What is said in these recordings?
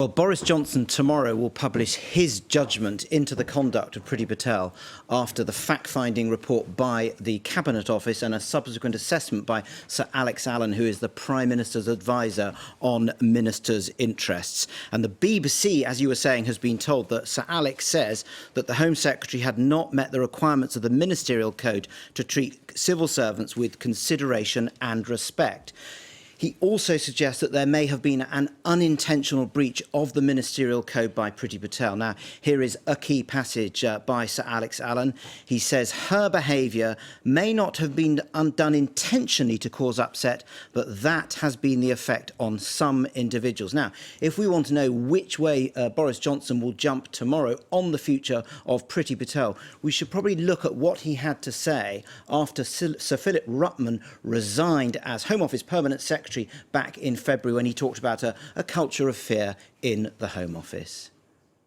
Well, Boris Johnson tomorrow will publish his judgment into the conduct of Priti Patel after the fact-finding report by the Cabinet Office and a subsequent assessment by Sir Alex Allen, who is the Prime Minister's advisor on ministers' interests. And the BBC, as you were saying, has been told that Sir Alex says that the Home Secretary had not met the requirements of the Ministerial Code to treat civil servants with consideration and respect. He also suggests that there may have been an unintentional breach of the Ministerial Code by Priti Patel. Now, here is a key passage by Sir Alex Allen. He says, her behaviour may not have been done intentionally to cause upset, but that has been the effect on some individuals. Now, if we want to know which way Boris Johnson will jump tomorrow on the future of Priti Patel, we should probably look at what he had to say after Sir Philip Rutnam resigned as Home Office Permanent Secretary back in February, when he talked about a culture of fear in the Home Office.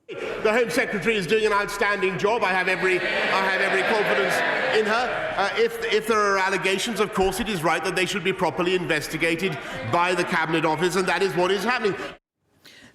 The Home Secretary is doing an outstanding job. I have every confidence in her. If there are allegations, of course it is right that they should be properly investigated by the Cabinet Office, and that is what is happening.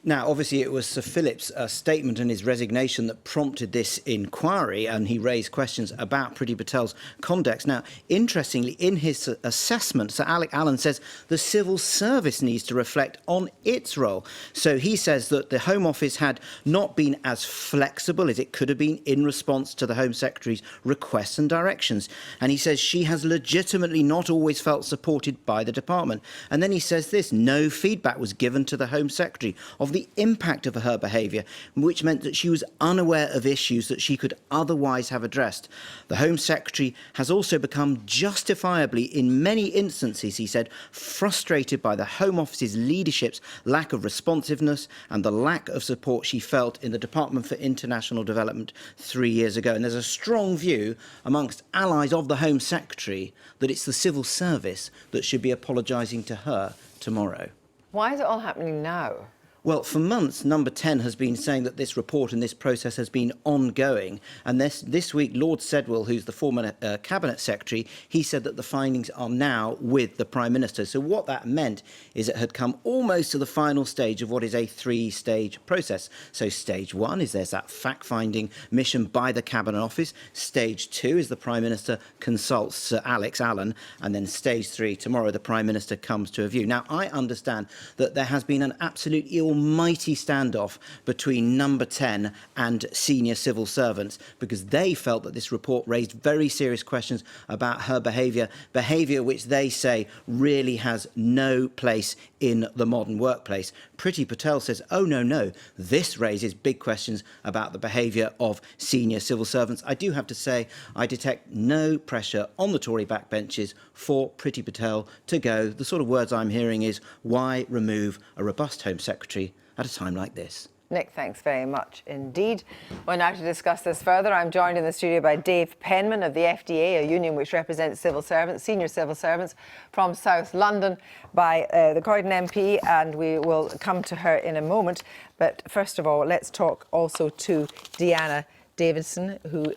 Now, obviously, it was Sir Philip's statement and his resignation that prompted this inquiry, and he raised questions about Priti Patel's conduct. Now, interestingly, in his assessment, Sir Alex Allen says the civil service needs to reflect on its role. So he says that the Home Office had not been as flexible as it could have been in response to the Home Secretary's requests and directions. And he says she has legitimately not always felt supported by the department. And then he says this: no feedback was given to the Home Secretary of the impact of her behaviour, which meant that she was unaware of issues that she could otherwise have addressed. The Home Secretary has also become justifiably, in many instances, he said, frustrated by the Home Office's leadership's lack of responsiveness and the lack of support she felt in the Department for International Development 3 years ago. And there's a strong view amongst allies of the Home Secretary that it's the civil service that should be apologising to her tomorrow. Why is it all happening now? Well, for months, Number 10 has been saying that this report and this process has been ongoing. And this week, Lord Sedwill, who's the former Cabinet Secretary, he said that the findings are now with the Prime Minister. So what that meant is it had come almost to the final stage of what is a three-stage process. So stage one is there's that fact-finding mission by the Cabinet Office. Stage two is the Prime Minister consults Sir Alex Allen. And then stage three, tomorrow, the Prime Minister comes to a view. Now, I understand that there has been an absolute almighty standoff between Number 10 and senior civil servants, because they felt that this report raised very serious questions about her behaviour which they say really has no place in the modern workplace. Priti Patel says, oh, no, this raises big questions about the behaviour of senior civil servants. I do have to say, I detect no pressure on the Tory backbenches for Priti Patel to go. The sort of words I'm hearing is, why remove a robust Home Secretary at a time like this? Nick, thanks very much indeed. Well, now to discuss this further, I'm joined in the studio by Dave Penman of the FDA, a union which represents civil servants, senior civil servants from South London, by the Croydon MP, and we will come to her in a moment. But first of all, let's talk also to Dehenna Davison, who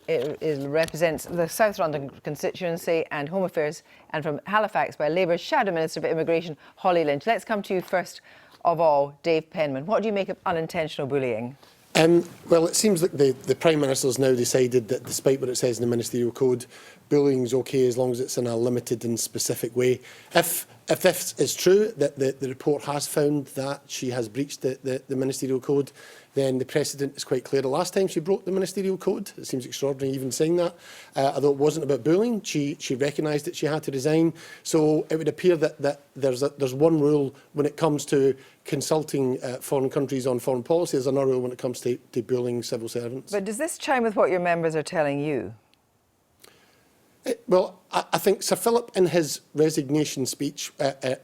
represents the South London constituency and Home Affairs, and from Halifax by Labour's Shadow Minister for Immigration, Holly Lynch. Let's come to you first of all, Dave Penman. What do you make of unintentional bullying? Well, it seems that the Prime Minister has now decided that, despite what it says in the Ministerial Code, bullying is OK as long as it's in a limited and specific way. If this is true, that the report has found that she has breached the Ministerial Code, then the precedent is quite clear. The last time she broke the Ministerial Code, it seems extraordinary even saying that, although it wasn't about bullying, she recognised that she had to resign. So it would appear that there's one rule when it comes to consulting foreign countries on foreign policy, there's another rule when it comes to bullying civil servants. But does this chime with what your members are telling you? Well, I think Sir Philip, in his resignation speech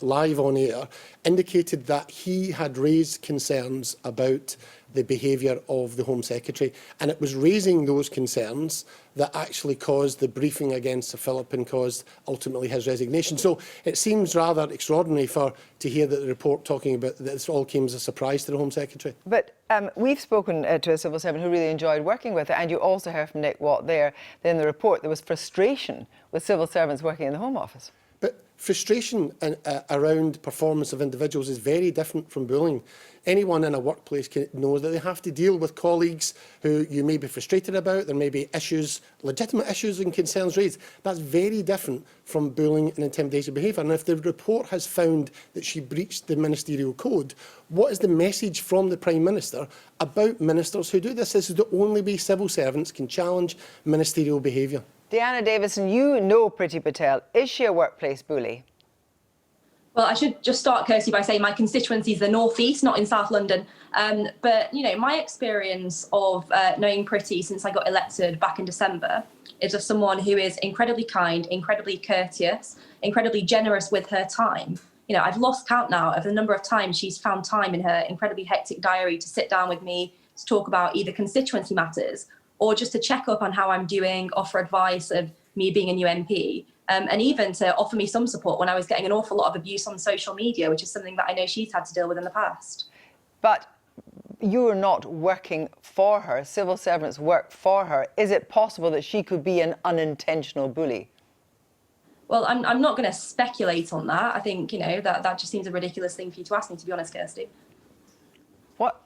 live on air, indicated that he had raised concerns about the behaviour of the Home Secretary, and it was raising those concerns that actually caused the briefing against Sir Philip and caused ultimately his resignation. So it seems rather extraordinary to hear that the report talking about that this all came as a surprise to the Home Secretary. But we've spoken to a civil servant who really enjoyed working with her, and you also heard from Nick Watt there. In the report, there was frustration with civil servants working in the Home Office. But Frustration around performance of individuals is very different from bullying. Anyone in a workplace knows that they have to deal with colleagues who you may be frustrated about. There may be issues, legitimate issues and concerns raised. That's very different from bullying and intimidation behaviour. And if the report has found that she breached the ministerial code, what is the message from the Prime Minister about ministers who do this? This is the only way civil servants can challenge ministerial behaviour. Dehenna Davison, you know Priti Patel. Is she a workplace bully? Well, I should just start, Kirsty, by saying my constituency is the North East, not in South London. But, you know, my experience of knowing Priti since I got elected back in December is of someone who is incredibly kind, incredibly courteous, incredibly generous with her time. You know, I've lost count now of the number of times she's found time in her incredibly hectic diary to sit down with me to talk about either constituency matters or just to check up on how I'm doing, offer advice of me being a new MP. And even to offer me some support when I was getting an awful lot of abuse on social media, which is something that I know she's had to deal with in the past. But you're not working for her. Civil servants work for her. Is it possible that she could be an unintentional bully? Well, I'm not going to speculate on that. I think, you know, that just seems a ridiculous thing for you to ask me, to be honest, Kirsty. What?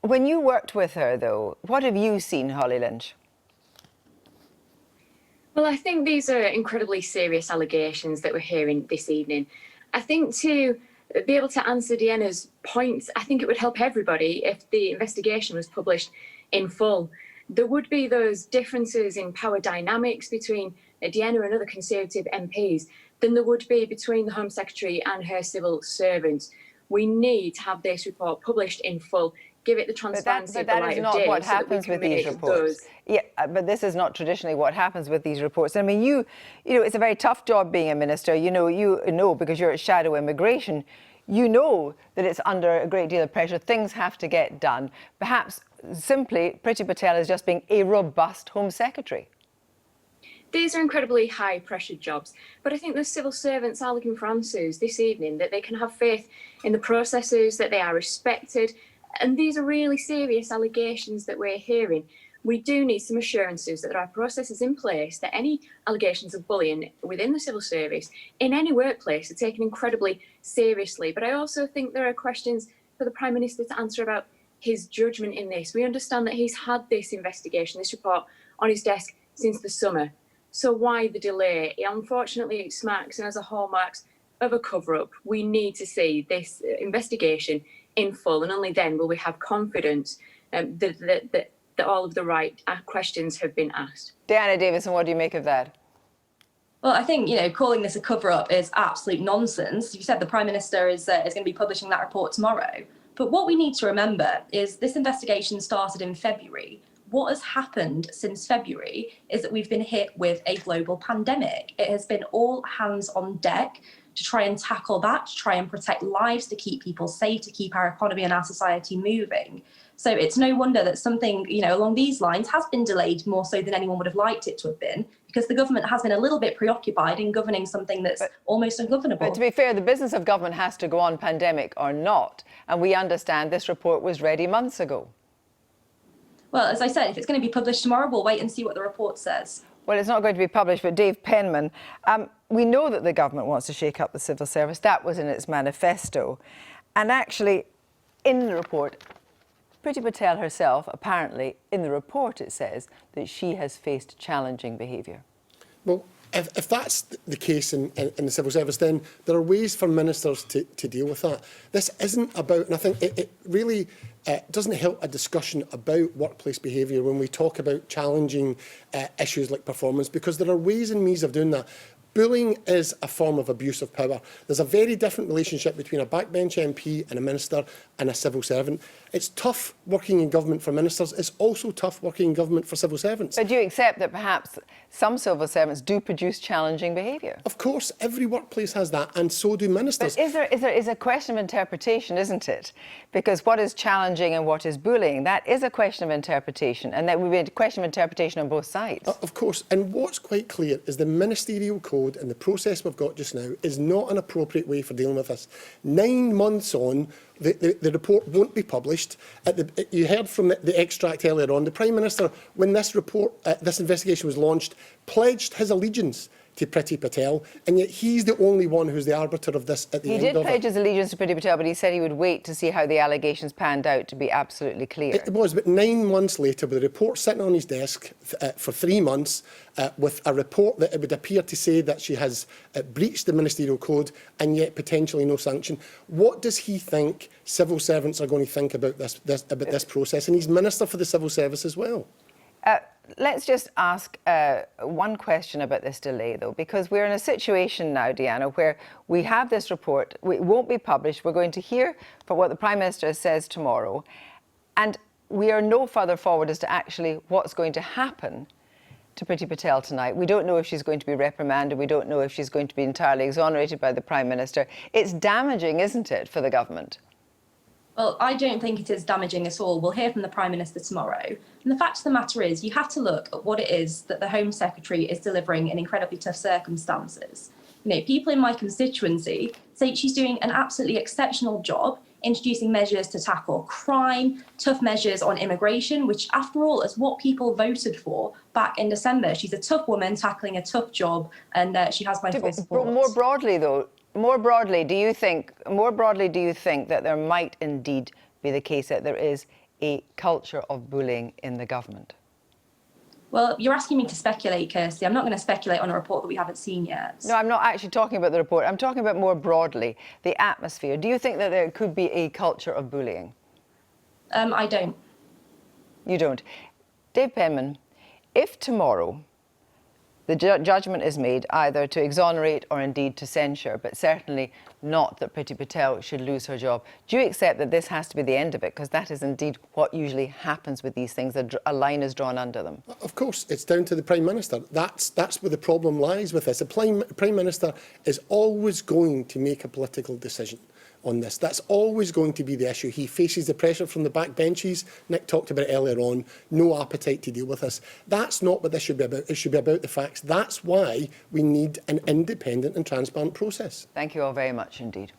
When you worked with her, though, what have you seen, Holly Lynch? Well, I think these are incredibly serious allegations that we're hearing this evening. I think to be able to answer Dehenna's points, I think it would help everybody if the investigation was published in full. There would be those differences in power dynamics between Dehenna and other Conservative MPs than there would be between the Home Secretary and her civil servants. We need to have this report published in full. Give it the transparency of the light of day. But that is not what happens with these reports. Yeah, but this is not traditionally what happens with these reports. I mean, you know, it's a very tough job being a minister. You know, because you're at shadow immigration, you know that it's under a great deal of pressure. Things have to get done. Perhaps simply, Priti Patel is just being a robust Home Secretary. These are incredibly high-pressure jobs, but I think the civil servants are looking for answers this evening, that they can have faith in the processes, that they are respected. And these are really serious allegations that we're hearing. We do need some assurances that there are processes in place, that any allegations of bullying within the civil service, in any workplace, are taken incredibly seriously. But I also think there are questions for the Prime Minister to answer about his judgment in this. We understand that he's had this investigation, this report, on his desk since the summer. So why the delay? Unfortunately, it smacks and has a hallmarks of a cover-up. We need to see this investigation in full, and only then will we have confidence that all of the right questions have been asked. Dehenna Davison, what do you make of that? Well, I think, you know, calling this a cover-up is absolute nonsense. You said the Prime Minister is going to be publishing that report tomorrow. But what we need to remember is this investigation started in February. What has happened since February is that we've been hit with a global pandemic. It has been all hands on deck to try and tackle that, to try and protect lives, to keep people safe, to keep our economy and our society moving. So it's no wonder that something, you know, along these lines has been delayed more so than anyone would have liked it to have been, because the government has been a little bit preoccupied in governing something that's almost ungovernable. But to be fair, the business of government has to go on, pandemic or not. And we understand this report was ready months ago. Well, as I said, if it's going to be published tomorrow, we'll wait and see what the report says. Well, it's not going to be published, but Dave Penman, we know that the government wants to shake up the civil service. That was in its manifesto. And actually, in the report, Priti Patel herself, apparently, in the report it says that she has faced challenging behaviour. Well, if that's the case in the civil service, then there are ways for ministers to deal with that. This isn't about, and I think it really doesn't help a discussion about workplace behaviour when we talk about challenging issues like performance, because there are ways and means of doing that. Bullying is a form of abuse of power. There's a very different relationship between a backbench MP and a minister and a civil servant. It's tough working in government for ministers. It's also tough working in government for civil servants. But do you accept that perhaps some civil servants do produce challenging behaviour? Of course, every workplace has that, and so do ministers. But is a question of interpretation, isn't it? Because what is challenging and what is bullying, that is a question of interpretation, and that would be a question of interpretation on both sides. Of course, and what's quite clear is the ministerial code and the process we've got just now is not an appropriate way for dealing with this. 9 months on, the report won't be published. You heard from the extract earlier on, the Prime Minister, when this report, this investigation was launched, pledged his allegiance to Priti Patel, and yet he's the only one who's the arbiter of this at the end of it. He did pledge his allegiance to Priti Patel, but he said he would wait to see how the allegations panned out to be absolutely clear. It was, but 9 months later, with a report sitting on his desk for 3 months, with a report that it would appear to say that she has breached the ministerial code and yet potentially no sanction. What does he think civil servants are going to think about this process? And he's Minister for the Civil Service as well. Let's just ask one question about this delay, though, because we're in a situation now, Dehenna, where we have this report. It won't be published. We're going to hear from what the Prime Minister says tomorrow. And we are no further forward as to actually what's going to happen to Priti Patel tonight. We don't know if she's going to be reprimanded. We don't know if she's going to be entirely exonerated by the Prime Minister. It's damaging, isn't it, for the government? Well, I don't think it is damaging at all. We'll hear from the Prime Minister tomorrow. And the fact of the matter is, you have to look at what it is that the Home Secretary is delivering in incredibly tough circumstances. You know, people in my constituency say she's doing an absolutely exceptional job introducing measures to tackle crime, tough measures on immigration, which, after all, is what people voted for back in December. She's a tough woman tackling a tough job, and she has my full support. More broadly, though, do you think that there might indeed be the case that there is a culture of bullying in the government? Well, you're asking me to speculate, Kirsty. I'm not going to speculate on a report that we haven't seen yet. No, I'm not actually talking about the report. I'm talking about more broadly the atmosphere. Do you think that there could be a culture of bullying? I don't. You don't. Dave Penman, if tomorrow the judgment is made either to exonerate or indeed to censure, but certainly not that Priti Patel should lose her job, do you accept that this has to be the end of it? Because that is indeed what usually happens with these things, that a line is drawn under them. Of course, it's down to the Prime Minister. That's where the problem lies with this. The Prime Minister is always going to make a political decision on this. That's always going to be the issue. He faces the pressure from the backbenches. Nick talked about it earlier on. No appetite to deal with this. That's not what this should be about. It should be about the facts. That's why we need an independent and transparent process. Thank you all very much indeed.